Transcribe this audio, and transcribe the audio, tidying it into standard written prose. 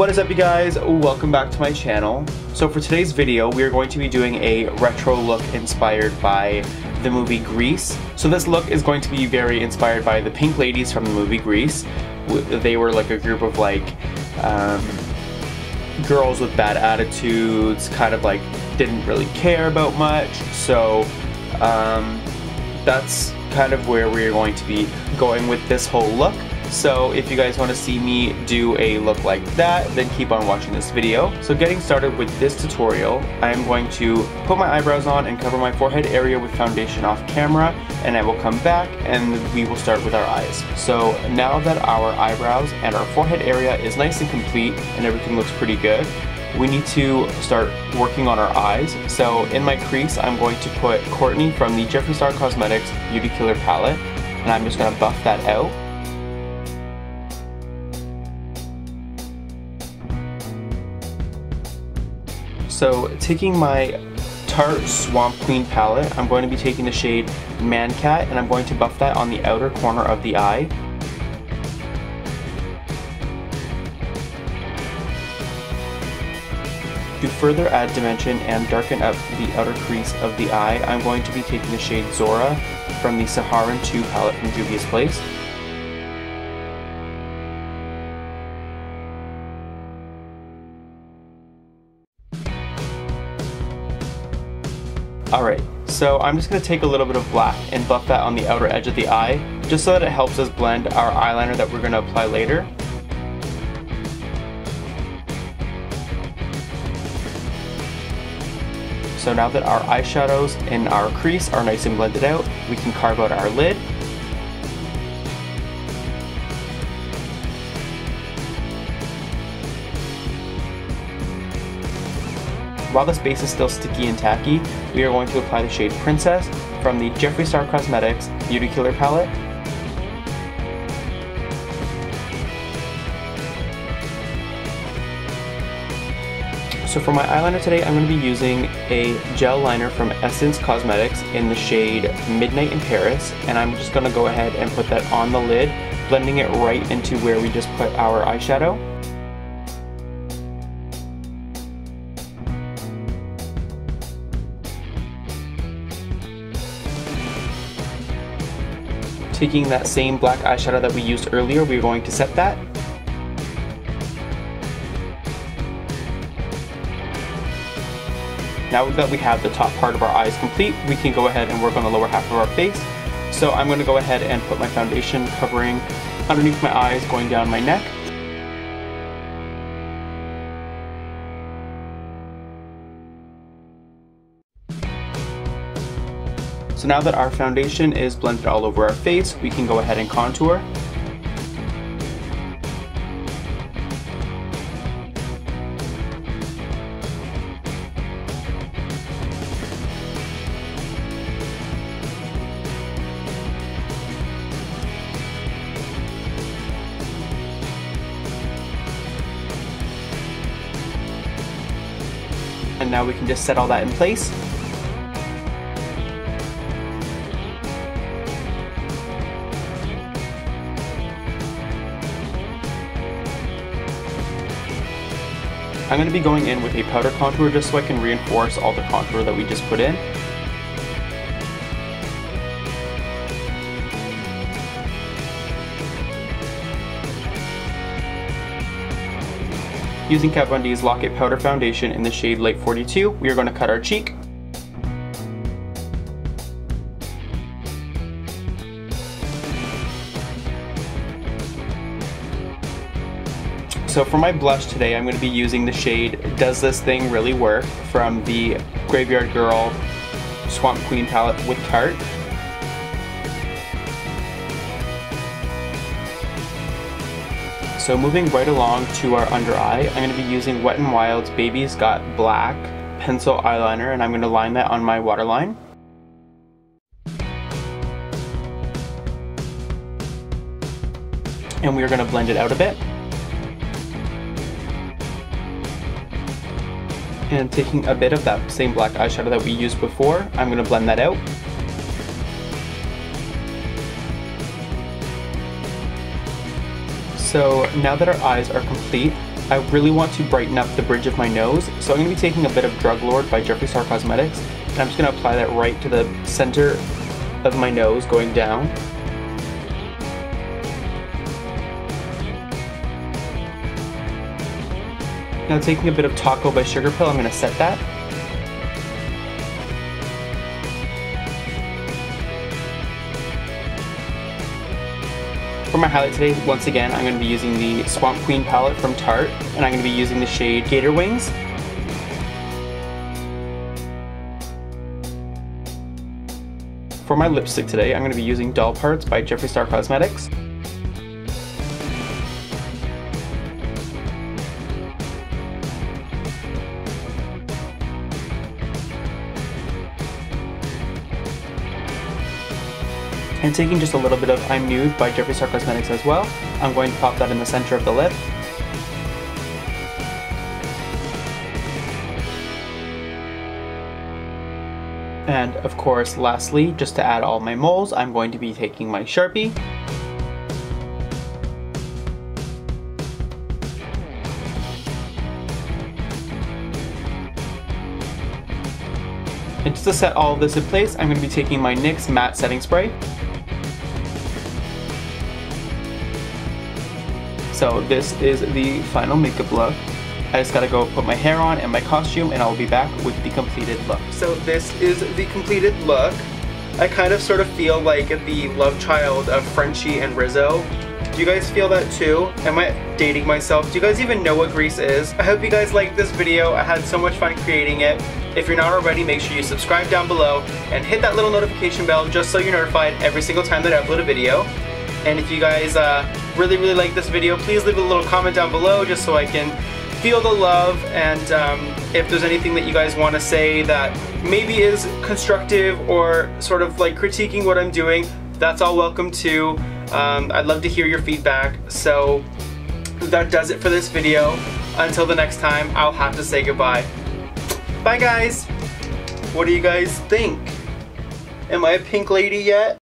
What is up, you guys? Welcome back to my channel. So for today's video, we are going to be doing a retro look inspired by the movie Grease. So this look is going to be very inspired by the pink ladies from the movie Grease. They were like a group of girls with bad attitudes, kind of like didn't really care about much. So that's kind of where we're going to be going with this whole look. So if you guys want to see me do a look like that, then keep on watching this video. So getting started with this tutorial, I am going to put my eyebrows on and cover my forehead area with foundation off camera, and I will come back and we will start with our eyes. So now that our eyebrows and our forehead area is nice and complete and everything looks pretty good, we need to start working on our eyes. So in my crease, I'm going to put Courtney from the Jeffree Star Cosmetics Beauty Killer palette, and I'm just going to buff that out. So taking my Tarte Swamp Queen palette, I'm going to be taking the shade Man Cat, and I'm going to buff that on the outer corner of the eye. To further add dimension and darken up the outer crease of the eye, I'm going to be taking the shade Zora from the Saharan 2 palette from Juvia's Place. Alright, so I'm just going to take a little bit of black and buff that on the outer edge of the eye, just so that it helps us blend our eyeliner that we're going to apply later. So now that our eyeshadows in our crease are nice and blended out, we can carve out our lid. While this base is still sticky and tacky, we are going to apply the shade Princess from the Jeffree Star Cosmetics Beauty Killer palette. So for my eyeliner today, I'm going to be using a gel liner from Essence Cosmetics in the shade Midnight in Paris, and I'm just going to go ahead and put that on the lid, blending it right into where we just put our eyeshadow. Taking that same black eyeshadow that we used earlier, we're going to set that. Now that we have the top part of our eyes complete, we can go ahead and work on the lower half of our face. So I'm going to go ahead and put my foundation covering underneath my eyes, going down my neck. So now that our foundation is blended all over our face, we can go ahead and contour. And now we can just set all that in place. I'm going to be going in with a powder contour just so I can reinforce all the contour that we just put in. Using Kat Von D's Lock It Powder Foundation in the shade Light 42, we are going to cut our cheek. So for my blush today, I'm going to be using the shade Does This Thing Really Work from the Graveyard Girl Swamp Queen palette with Tarte. So moving right along to our under eye, I'm going to be using Wet n Wild's Baby's Got Black pencil eyeliner, and I'm going to line that on my waterline. And we are going to blend it out a bit. And taking a bit of that same black eyeshadow that we used before, I'm going to blend that out. So now that our eyes are complete, I really want to brighten up the bridge of my nose, so I'm going to be taking a bit of Drug Lord by Jeffree Star Cosmetics, and I'm just going to apply that right to the center of my nose going down. Now taking a bit of Taco by Sugar Pill, I'm going to set that. For my highlight today, once again, I'm going to be using the Swamp Queen palette from Tarte, and I'm going to be using the shade Gator Wings. For my lipstick today, I'm going to be using Doll Parts by Jeffree Star Cosmetics. And taking just a little bit of I'm Nude by Jeffree Star Cosmetics as well, I'm going to pop that in the center of the lip. And of course, lastly, just to add all my moles, I'm going to be taking my Sharpie. And just to set all of this in place, I'm going to be taking my NYX Matte Setting Spray. So this is the final makeup look. I just gotta go put my hair on and my costume, and I'll be back with the completed look. So this is the completed look. I kind of sort of feel like the love child of Frenchie and Rizzo. Do you guys feel that too? Am I dating myself? Do you guys even know what Grease is? I hope you guys liked this video. I had so much fun creating it. If you're not already, make sure you subscribe down below and hit that little notification bell just so you're notified every single time that I upload a video. And if you guys really like this video, please leave a little comment down below just so I can feel the love, and if there's anything that you guys want to say that maybe is constructive or sort of like critiquing what I'm doing, that's all welcome too. I'd love to hear your feedback. So that does it for this video. Until the next time, I'll have to say goodbye. Bye guys! What do you guys think? Am I a pink lady yet?